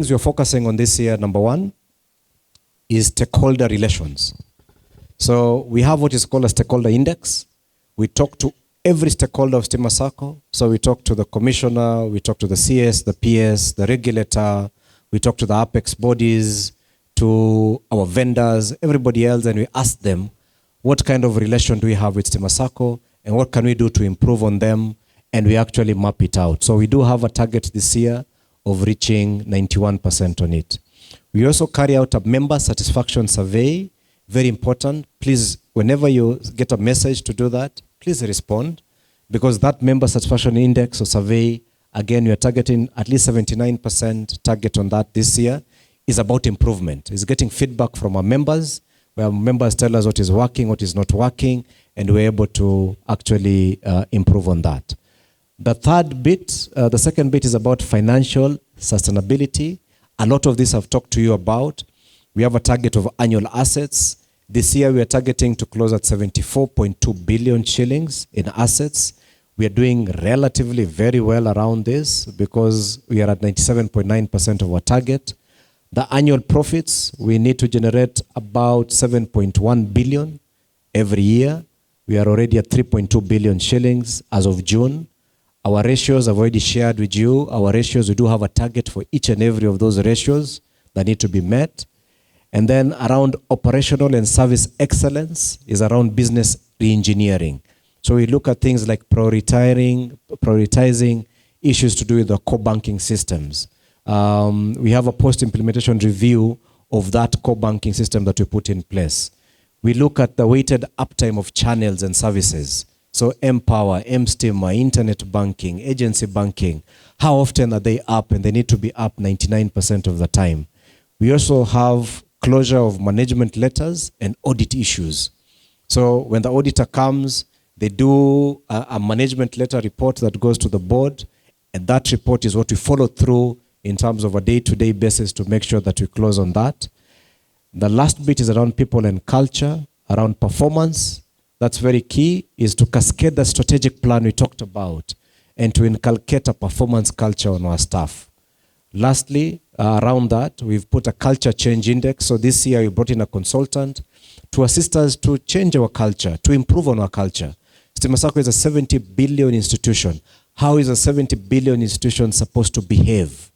things we're focusing on this year, number one, is stakeholder relations. So we have what is called a stakeholder index. We talk to every stakeholder of Stima Sacco. So we talk to the commissioner, we talk to the CS, the PS, the regulator, we talk to the apex bodies, to our vendors, everybody else, and we ask them, what kind of relation do we have with Stima Sacco, and what can we do to improve on them, and we actually map it out. So we do have a target this year of reaching 91% on it. We also carry out a member satisfaction survey, very important. Please, whenever you get a message to do that, please respond, because that member satisfaction index or survey, again, we are targeting at least 79% target on that this year, is about improvement. It's getting feedback from our members, where members tell us what is working, what is not working, and we're able to actually improve on that. The third bit, the second bit is about financial sustainability. A lot of this I've talked to you about. We have a target of annual assets. This year we are targeting to close at 74.2 billion shillings in assets. We are doing relatively very well around this because we are at 97.9% of our target. The annual profits, we need to generate about 7.1 billion every year. We are already at 3.2 billion shillings as of June. Our ratios I've already shared with you. Our ratios, we do have a target for each and every of those ratios that need to be met. And then around operational and service excellence is around business re-engineering. So we look at things like prioritizing issues to do with the core banking systems. We have a post-implementation review of that core banking system that we put in place. We look at the weighted uptime of channels and services. So M-Power, M-Stima, internet banking, agency banking, how often are they up? And they need to be up 99% of the time. We also have closure of management letters and audit issues. So when the auditor comes, they do a management letter report that goes to the board, and that report is what we follow through in terms of a day-to-day basis to make sure that we close on that. The last bit is around people and culture, around performance. That's very key, is to cascade the strategic plan we talked about and to inculcate a performance culture on our staff. Lastly, around that, we've put a culture change index. So this year we brought in a consultant to assist us to change our culture, to improve on our culture. Stima Sacco is a 70 billion institution. How is a 70 billion institution supposed to behave?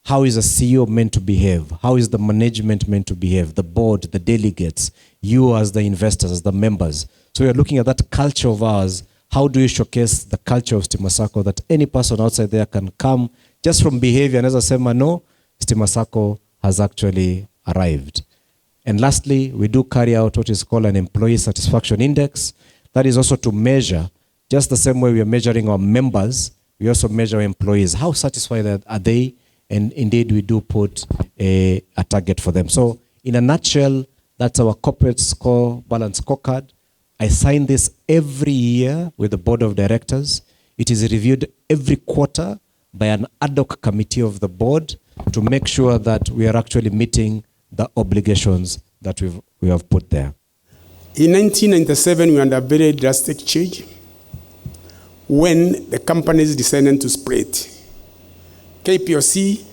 How is a CEO meant to behave? How is the management meant to behave? The board, the delegates, you as the investors, as the members. So we are looking at that culture of ours. How do you showcase the culture of Stima Sacco that any person outside there can come just from behavior and as I say, no, Stima Sacco has actually arrived. And lastly, we do carry out what is called an employee satisfaction index. That is also to measure, just the same way we are measuring our members, we also measure employees. How satisfied are they? And indeed, we do put a target for them. So in a nutshell, that's our corporate score balance scorecard. I sign this every year with the board of directors. It is reviewed every quarter by an ad hoc committee of the board to make sure that we are actually meeting the obligations that we have put there. In 1997, we under very drastic change when the companies decided to split. KPOC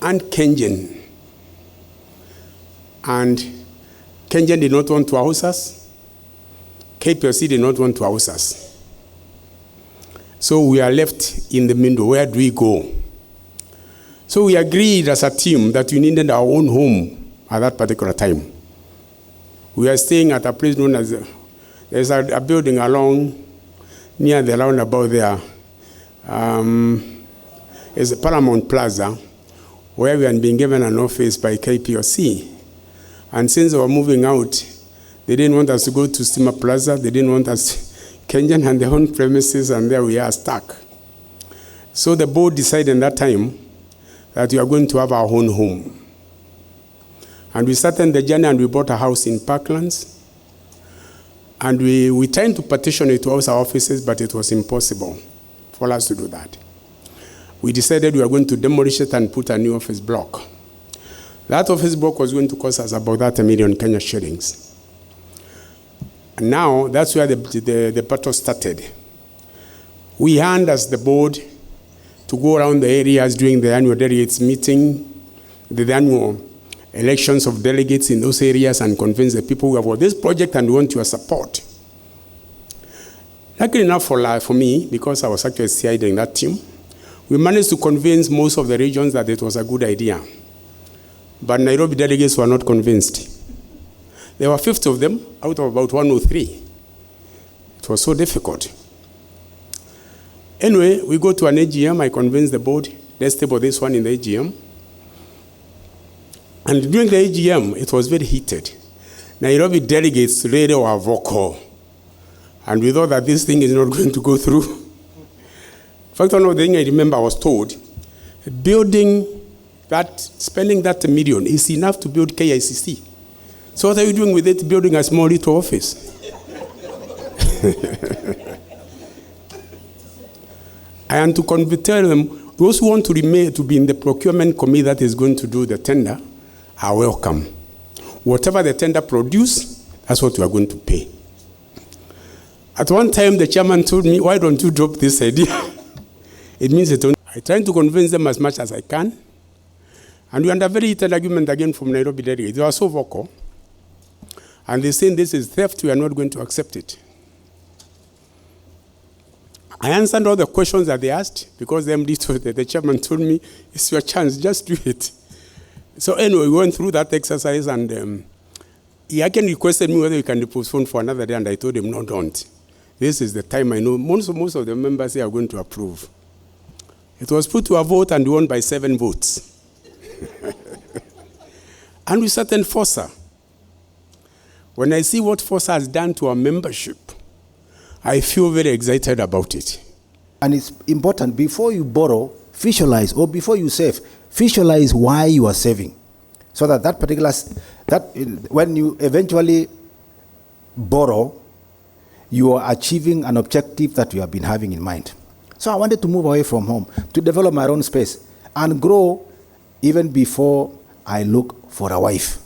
and Kengen. And Kengen did not want to house us. KPOC did not want to house us. So we are left in the middle. Where do we go? So we agreed as a team that we needed our own home at that particular time. We are staying at a place known as, there's a building along near the roundabout there. Is Paramount Plaza, where we had been given an office by KPOC. And since we were moving out, they didn't want us to go to Stima Plaza, they didn't want us, Kenyan had their own premises, and there we are stuck. So the board decided in that time that we are going to have our own home. And we started the journey and we bought a house in Parklands. And we tried to petition it to house our offices, but it was impossible for us to do that. We decided we were going to demolish it and put a new office block. That office block was going to cost us about 30 million Kenya shillings. And now, that's where the battle started. We hand as the board to go around the areas during the annual delegates meeting, the annual elections of delegates in those areas, and convince the people who have got this project and want your support. Luckily enough for me, because I was actually CI in that team, we managed to convince most of the regions that it was a good idea. But Nairobi delegates were not convinced. There were 50 of them out of about 103. It was so difficult. Anyway, we go to an AGM. I convinced the board, let's table this one in the AGM. And during the AGM, it was very heated. Nairobi delegates really were vocal. And we thought that this thing is not going to go through. In fact, one of the things I remember I was told, spending that $1 million is enough to build KICC. So what are you doing with it, building a small little office? And to tell them, those who want to remain to be in the procurement committee that is going to do the tender are welcome. Whatever the tender produce, that's what we are going to pay. At one time, the chairman told me, why don't you drop this idea? It means it. I tried to convince them as much as I can. And we had a very heated argument again from Nairobi delegates. They were so vocal. And they saying this is theft, we are not going to accept it. I answered all the questions that they asked because the chairman told me, it's your chance, just do it. So anyway, we went through that exercise, and he again requested me whether we can postpone for another day, and I told him, no, don't. This is the time I know most of the members here are going to approve. It was put to a vote and won by 7 votes. And we sat in FOSA. When I see what FOSA has done to our membership, I feel very excited about it. And it's important, before you borrow, visualize, or before you save, visualize why you are saving. So when you eventually borrow, you are achieving an objective that you have been having in mind. So I wanted to move away from home, to develop my own space, and grow even before I look for a wife.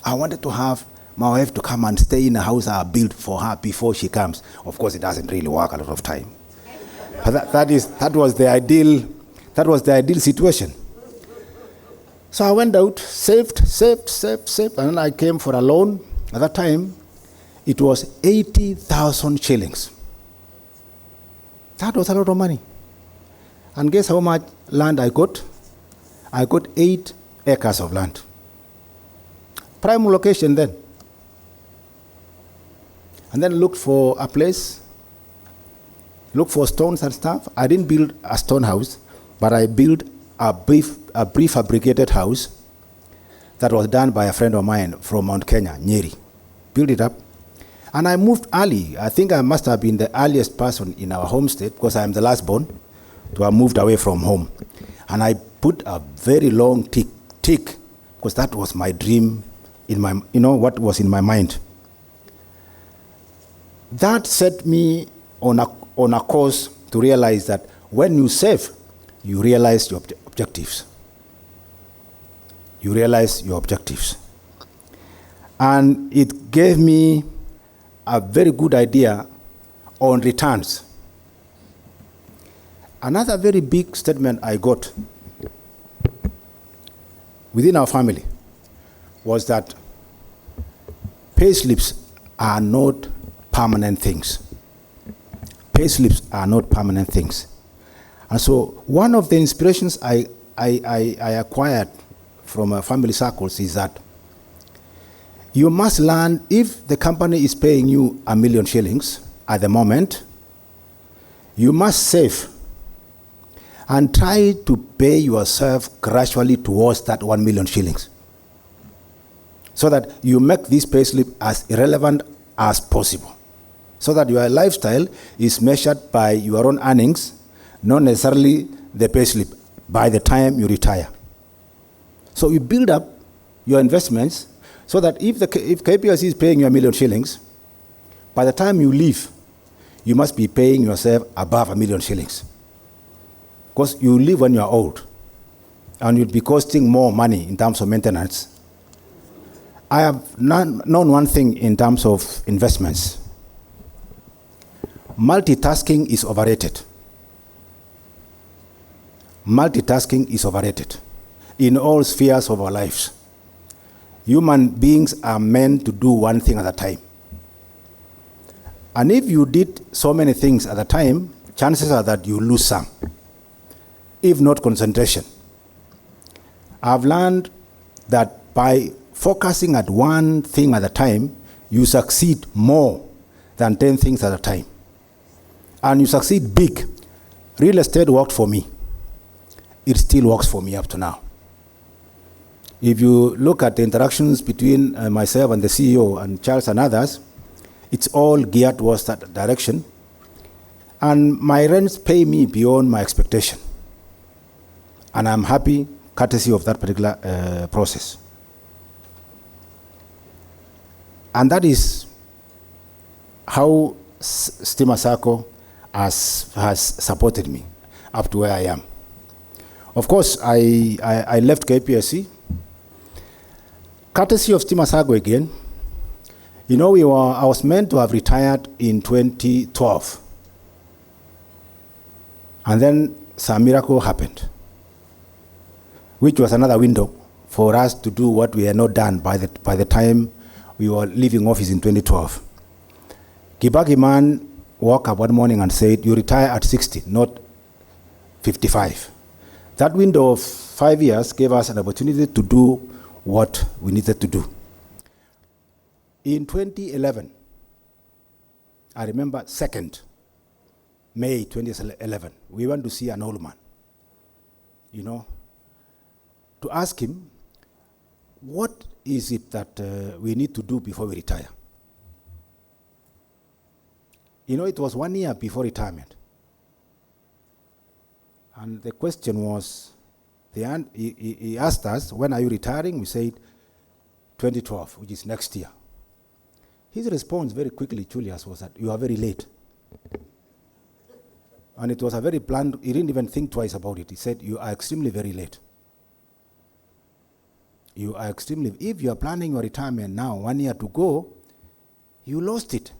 I wanted to have my wife to come and stay in a house I built for her before she comes. Of course, it doesn't really work a lot of time. But that was the ideal situation. So I went out, saved, and then I came for a loan. At that time, it was 80,000 shillings. That was a lot of money. And guess how much land I got? I got 8 acres of land. Prime location then. And then looked for a place, looked for stones and stuff. I didn't build a stone house, but I built a prefabricated house that was done by a friend of mine from Mount Kenya, Nyeri. Built it up. And I moved early. I think I must have been the earliest person in our home state, because I am the last born, to have moved away from home. And I put a very long tick, because that was my dream, what was in my mind. That set me on a course to realize that when you save, you realize your objectives. You realize your objectives. And it gave me a very good idea on returns. Another very big statement I got within our family was that pay slips are not permanent things. Pay slips are not permanent things. And so one of the inspirations I acquired from family circles is that you must learn, if the company is paying you 1 million shillings at the moment, you must save and try to pay yourself gradually towards that 1 million shillings, so that you make this payslip as irrelevant as possible, so that your lifestyle is measured by your own earnings, not necessarily the payslip, by the time you retire. So you build up your investments so that if KPLC is paying you 1 million shillings, by the time you leave, you must be paying yourself above 1 million shillings. Because you leave when you are old, and you'll be costing more money in terms of maintenance. I have known one thing in terms of investments. Multitasking is overrated. multitasking is overrated in all spheres of our lives. Human beings are meant to do one thing at a time. And if you did so many things at a time, chances are that you lose some, if not concentration. I've learned that by focusing at one thing at a time, you succeed more than 10 things at a time. And you succeed big. Real estate worked for me. It still works for me up to now. If you look at the interactions between myself and the CEO and Charles and others, it's all geared towards that direction. And my rents pay me beyond my expectation. And I'm happy, courtesy of that particular process. And that is how Stima Sacco has supported me up to where I am. Of course, I left KPSC. Courtesy of Stima Sacco again. You know, I was meant to have retired in 2012. And then some miracle happened, which was another window for us to do what we had not done by the time we were leaving office in 2012. Kibaki man woke up one morning and said, you retire at 60, not 55. That window of 5 years gave us an opportunity to do what we needed to do. In 2011, I remember 2nd May 2011, we went to see an old man, you know, to ask him, what is it that we need to do before we retire? You know, it was 1 year before retirement. And the question was, he asked us, when are you retiring? We said, 2012, which is next year. His response very quickly, Julius, was that you are very late. And it was a very blunt, he didn't even think twice about it. He said, you are extremely very late. You are extremely, if you are planning your retirement now, 1 year to go, you lost it.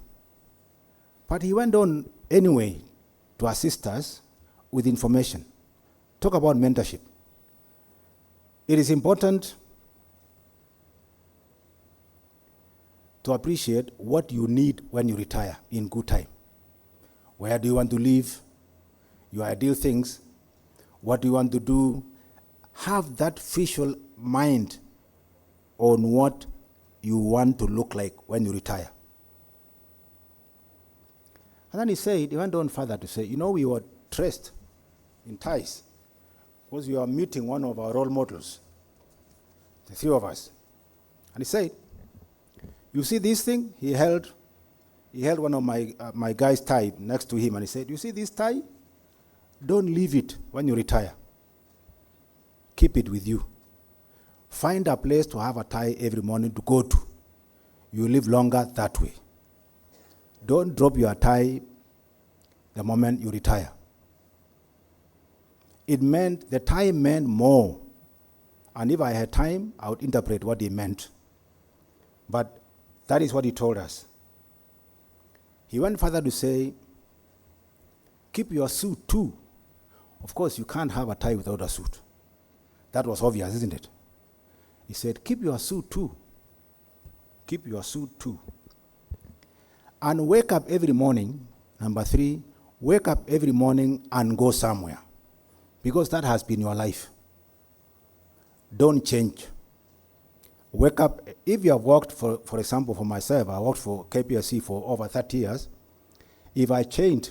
But he went on anyway to assist us with information. Talk about mentorship. It is important to appreciate what you need when you retire in good time. Where do you want to live? Your ideal things. What do you want to do? Have that visual mind on what you want to look like when you retire. And then he went on further to say, you know, we were dressed in ties because we were meeting one of our role models, the three of us. And he said, you see this thing? He held one of my guy's tie next to him, and he said, you see this tie? Don't leave it when you retire. Keep it with you. Find a place to have a tie every morning to go to. You live longer that way. Don't drop your tie the moment you retire. The tie meant more. And if I had time, I would interpret what he meant. But that is what he told us. He went further to say, keep your suit too. Of course, you can't have a tie without a suit. That was obvious, isn't it? He said, keep your suit too. Keep your suit too. And wake up every morning, number 3, wake up every morning and go somewhere. Because that has been your life. Don't change. Wake up, if you have worked, for example, for myself, I worked for KPSC for over 30 years. If I changed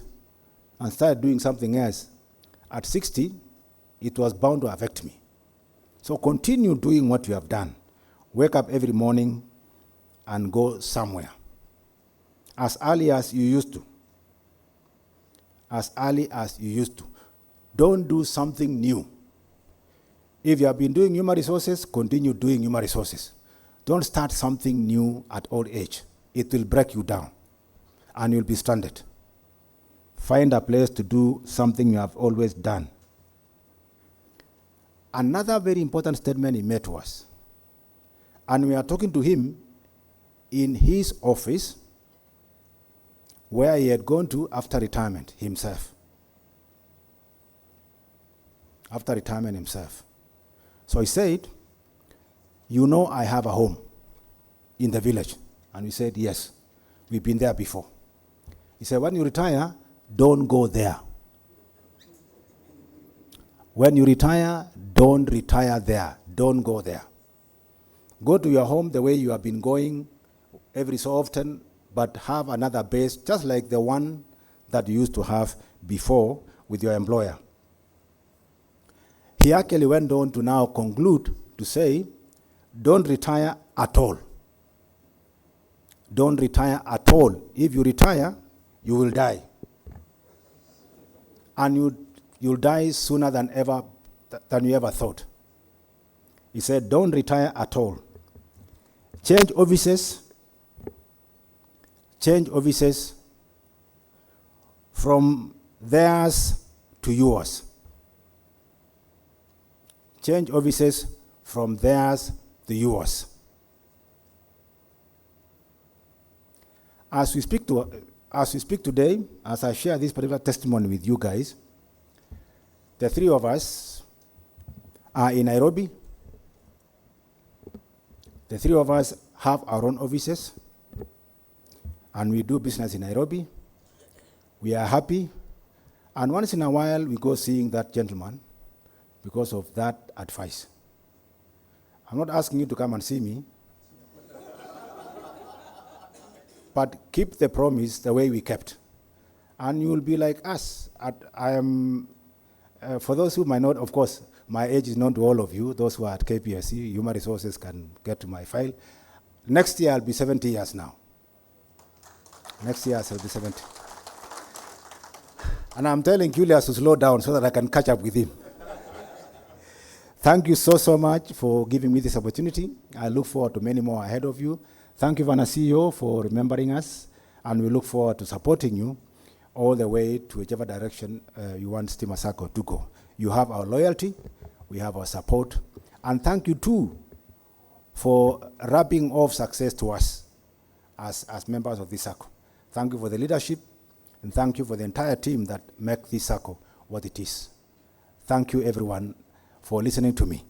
and started doing something else, at 60, it was bound to affect me. So continue doing what you have done. Wake up every morning and go somewhere. As early as you used to. As early as you used to. Don't do something new. If you have been doing human resources, continue doing human resources. Don't start something new at old age. It will break you down and you'll be stranded. Find a place to do something you have always done. Another very important statement he made to us, and we are talking to him in his office where he had gone to after retirement himself. after retirement himself. So he said, you know I have a home in the village. And we said, yes, we've been there before. He said, when you retire, don't go there. When you retire, don't retire there. Don't go there. Go to your home the way you have been going every so often, but have another base, just like the one that you used to have before with your employer. He actually went on to now conclude to say, don't retire at all. Don't retire at all. If you retire, you will die. And you'll die sooner than you ever thought. He said, don't retire at all. Change offices from theirs to yours. Change offices from theirs to yours. As we speak today, as I share this particular testimony with you guys, the three of us are in Nairobi. The three of us have our own offices, and we do business in Nairobi. We are happy, and once in a while we go seeing that gentleman because of that advice. I'm not asking you to come and see me, but keep the promise the way we kept, and you will be like us. For those who might not, of course, my age is known to all of you. Those who are at KPSC, Human Resources can get to my file. Next year I'll be 70 years now. Next year I'll be 70. And I'm telling Julius to slow down so that I can catch up with him. Thank you so much for giving me this opportunity. I look forward to many more ahead of you. Thank you, Vana CEO, for remembering us, and we look forward to supporting you all the way to whichever direction you want Stima Sacco to go. You have our loyalty, we have our support, and thank you too for wrapping off success to us as members of this Sacco. Thank you for the leadership, and thank you for the entire team that make this Sacco what it is. Thank you everyone for listening to me.